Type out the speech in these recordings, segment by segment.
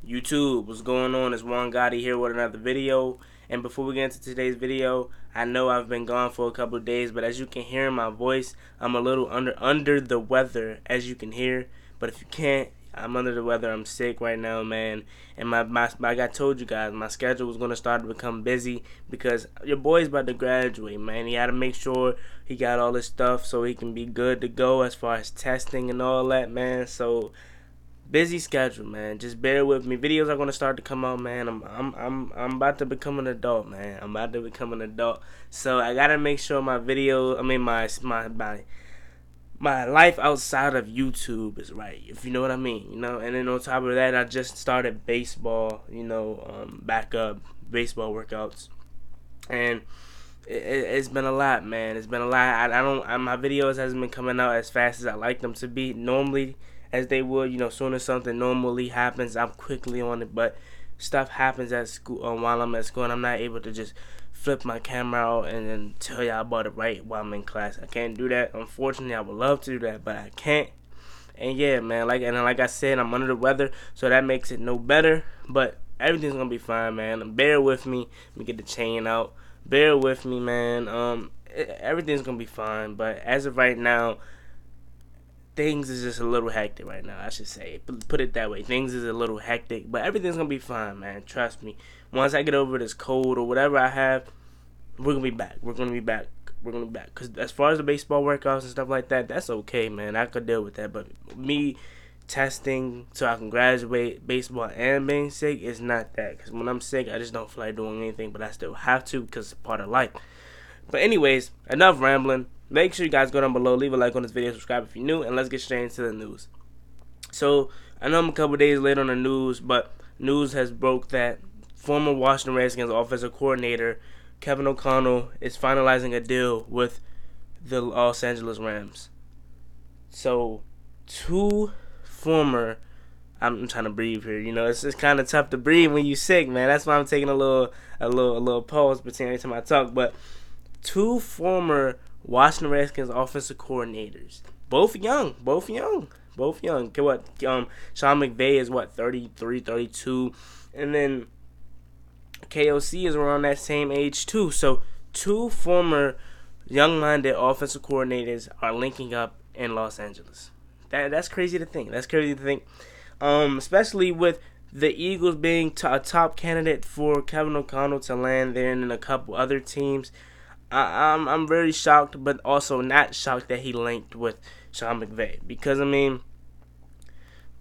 YouTube, what's going on? It's Juan Gotti here with another video. And before we get into today's video, I know I've been gone for a couple of days, but as you can hear in my voice, I'm a little under the weather, as you can hear. But if you can't, I'm under the weather. I'm sick right now, man. And like I told you guys, my schedule was gonna start to become busy because your boy's about to graduate, man. He had to make sure he got all his stuff so he can be good to go as far as testing and all that, man. So busy schedule, man. Just bear with me. Videos are gonna start to come out, man. I'm about to become an adult, man. I'm about to become an adult. So I gotta make sure my video, my life outside of YouTube is right, if you know what I mean, you know. And then on top of that, I just started baseball, back up baseball workouts, and it's been a lot, man. It's been a lot. My videos hasn't been coming out as fast as I like them to be normally, as they would, soon as something normally happens, I'm quickly on it. But stuff happens at school, while I'm at school, and I'm not able to just flip my camera out and then tell y'all about it right while I'm in class. I can't do that. Unfortunately, I would love to do that, but I can't. And yeah, man, like I said, I'm under the weather, so that makes it no better. But everything's gonna be fine, man. Bear with me. Let me get the chain out. Bear with me, man. Everything's gonna be fine. But as of right now, things is just a little hectic right now, I should say. Put it that way. Things is a little hectic, but everything's gonna be fine, man. Trust me. Once I get over this cold or whatever I have, we're gonna be back. We're gonna be back. Cause as far as the baseball workouts and stuff like that, that's okay, man. I could deal with that. But me testing so I can graduate baseball and being sick is not that. Cause when I'm sick, I just don't feel like doing anything, but I still have to because it's part of life. But anyways, enough rambling. Make sure you guys go down below, leave a like on this video, subscribe if you're new, and let's get straight into the news. So, I know I'm a couple days late on the news, but news has broke that former Washington Redskins offensive coordinator Kevin O'Connell is finalizing a deal with the Los Angeles Rams. So, two former, I'm trying to breathe here. It's kind of tough to breathe when you're sick, man. That's why I'm taking a little pause between every time I talk. But two former Washington Redskins offensive coordinators, both young. Okay, what? Sean McVay is 33, 32, and then KOC is around that same age too. So two former young-minded offensive coordinators are linking up in Los Angeles. That's crazy to think. Especially with the Eagles being a top candidate for Kevin O'Connell to land there, and then a couple other teams. I'm very shocked, but also not shocked that he linked with Sean McVay, because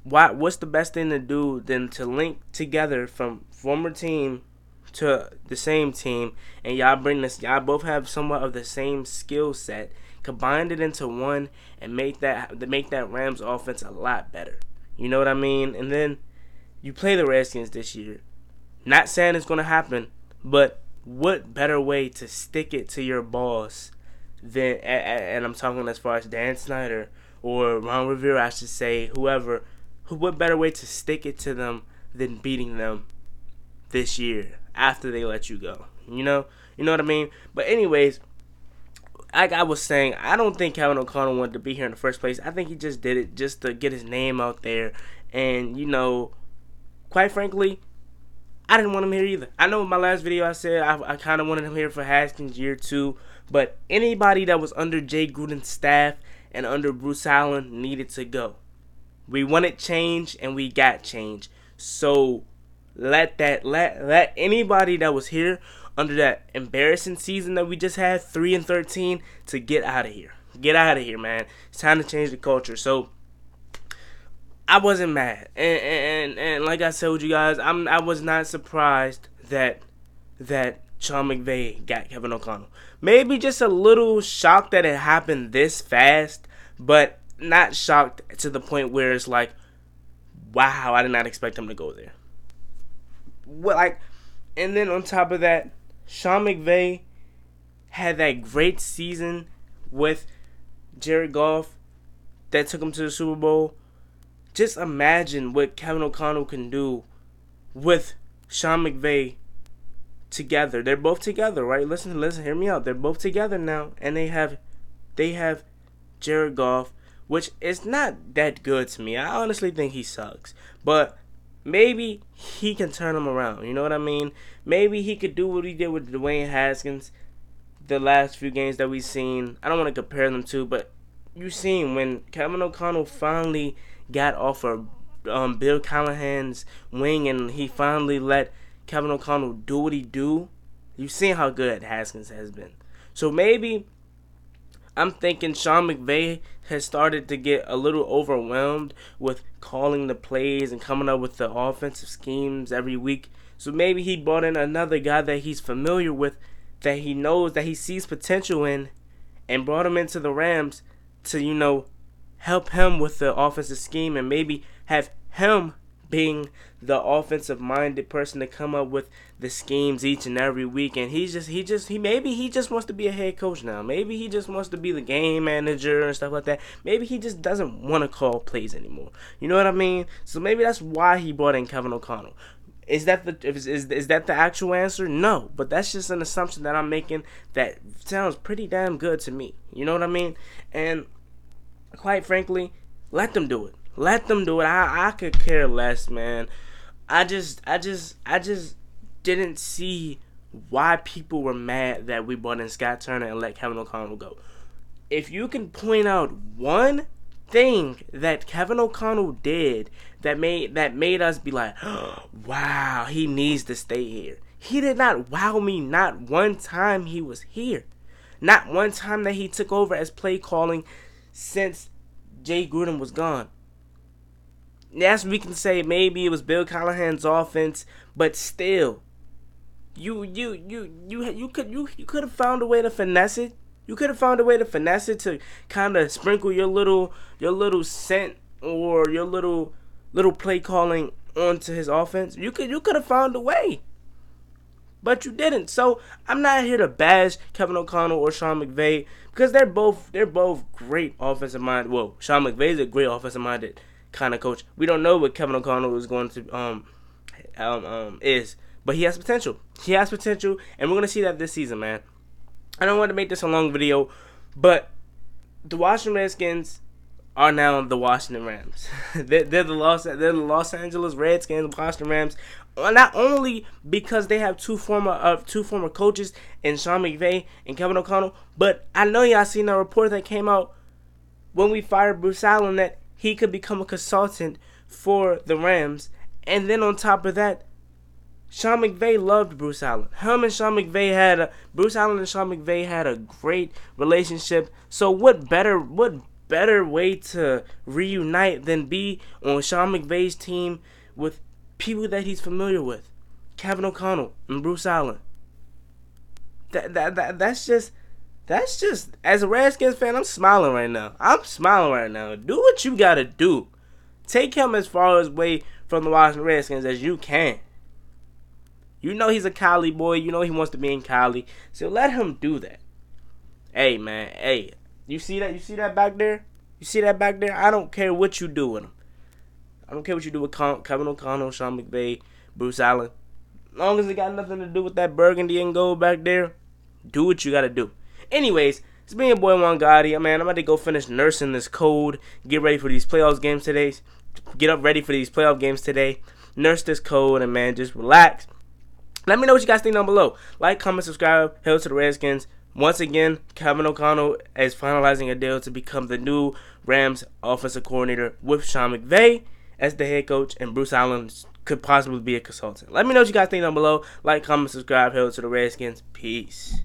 what's the best thing to do than to link together from former team to the same team, and y'all both have somewhat of the same skill set, combined it into one, and make that Rams offense a lot better. You know what I mean? And then you play the Redskins this year. Not saying it's gonna happen, but what better way to stick it to your boss than, and I'm talking as far as Dan Snyder or Ron Rivera, I should say, whoever, what better way to stick it to them than beating them this year after they let you go? You know what I mean? But anyways, like I was saying, I don't think Kevin O'Connell wanted to be here in the first place. I think he just did it just to get his name out there, and quite frankly, I didn't want him here either. I know in my last video I said I kind of wanted him here for Haskins year 2, but anybody that was under Jay Gruden's staff and under Bruce Allen needed to go. We wanted change and we got change. So let anybody that was here under that embarrassing season that we just had, 3-13, to get out of here. Get out of here, man. It's time to change the culture. So I wasn't mad, and like I told you guys, I was not surprised that Sean McVay got Kevin O'Connell. Maybe just a little shocked that it happened this fast, but not shocked to the point where it's like, wow, I did not expect him to go there. And then on top of that, Sean McVay had that great season with Jared Goff that took him to the Super Bowl. Just imagine what Kevin O'Connell can do with Sean McVay together. They're both together, right? Listen, hear me out. They're both together now, and they have Jared Goff, which is not that good to me. I honestly think he sucks. But maybe he can turn him around. You know what I mean? Maybe he could do what he did with Dwayne Haskins the last few games that we've seen. I don't want to compare them to, but you seen when Kevin O'Connell finally got off of Bill Callahan's wing and he finally let Kevin O'Connell do what he do. You've seen how good Haskins has been. So maybe I'm thinking Sean McVay has started to get a little overwhelmed with calling the plays and coming up with the offensive schemes every week. So maybe he brought in another guy that he's familiar with, that he knows, that he sees potential in, and brought him into the Rams to, help him with the offensive scheme and maybe have him being the offensive minded person to come up with the schemes each and every week. And maybe he just wants to be a head coach now. Maybe he just wants to be the game manager and stuff like that. Maybe he just doesn't want to call plays anymore. You know what I mean? So maybe that's why he brought in Kevin O'Connell. Is that the actual answer? No, but that's just an assumption that I'm making that sounds pretty damn good to me. You know what I mean? And quite frankly, let them do it. Let them do it. I could care less, man. I just didn't see why people were mad that we brought in Scott Turner and let Kevin O'Connell go. If you can point out one thing that Kevin O'Connell did that made us be like, oh, wow, he needs to stay here. He did not wow me not one time he was here. Not one time that he took over as play calling since Jay Gruden was gone. Yes, we can say maybe it was Bill Callahan's offense, but still, you could have found a way to finesse it. You could have found a way to finesse it to kind of sprinkle your little scent or your little play calling onto his offense. You could have found a way, but you didn't. So I'm not here to bash Kevin O'Connell or Sean McVay because they're both great offensive minded. Well, Sean McVay's a great offensive minded kind of coach. We don't know what Kevin O'Connell is going to is, but he has potential. He has potential, and we're gonna see that this season, man. I don't want to make this a long video, but the Washington Redskins are now the Washington Rams. they're the Los Angeles Redskins, Washington Rams. Not only because they have two former coaches in Sean McVay and Kevin O'Connell, but I know y'all seen a report that came out when we fired Bruce Allen that he could become a consultant for the Rams. And then on top of that, Sean McVay loved Bruce Allen. Bruce Allen and Sean McVay had a great relationship. So what better way to reunite than be on Sean McVay's team with people that he's familiar with, Kevin O'Connell and Bruce Allen. That's just as a Redskins fan, I'm smiling right now. Do what you gotta do. Take him as far away from the Washington Redskins as you can. You know he's a Cali boy. You know he wants to be in Cali. So let him do that. Hey, man. Hey, you see that? You see that back there? I don't care what you do with him. I don't care what you do with Kevin O'Connell, Sean McVay, Bruce Allen. As long as it got nothing to do with that burgundy and gold back there, do what you gotta do. Anyways, it's been your boy Juan Gotti. Man, I'm about to go finish nursing this cold. Get ready for these playoff games today. Nurse this cold and, man, just relax. Let me know what you guys think down below. Like, comment, subscribe. Hail to the Redskins. Once again, Kevin O'Connell is finalizing a deal to become the new Rams offensive coordinator with Sean McVay as the head coach, and Bruce Allen could possibly be a consultant. Let me know what you guys think down below. Like, comment, subscribe. Hail to the Redskins. Peace.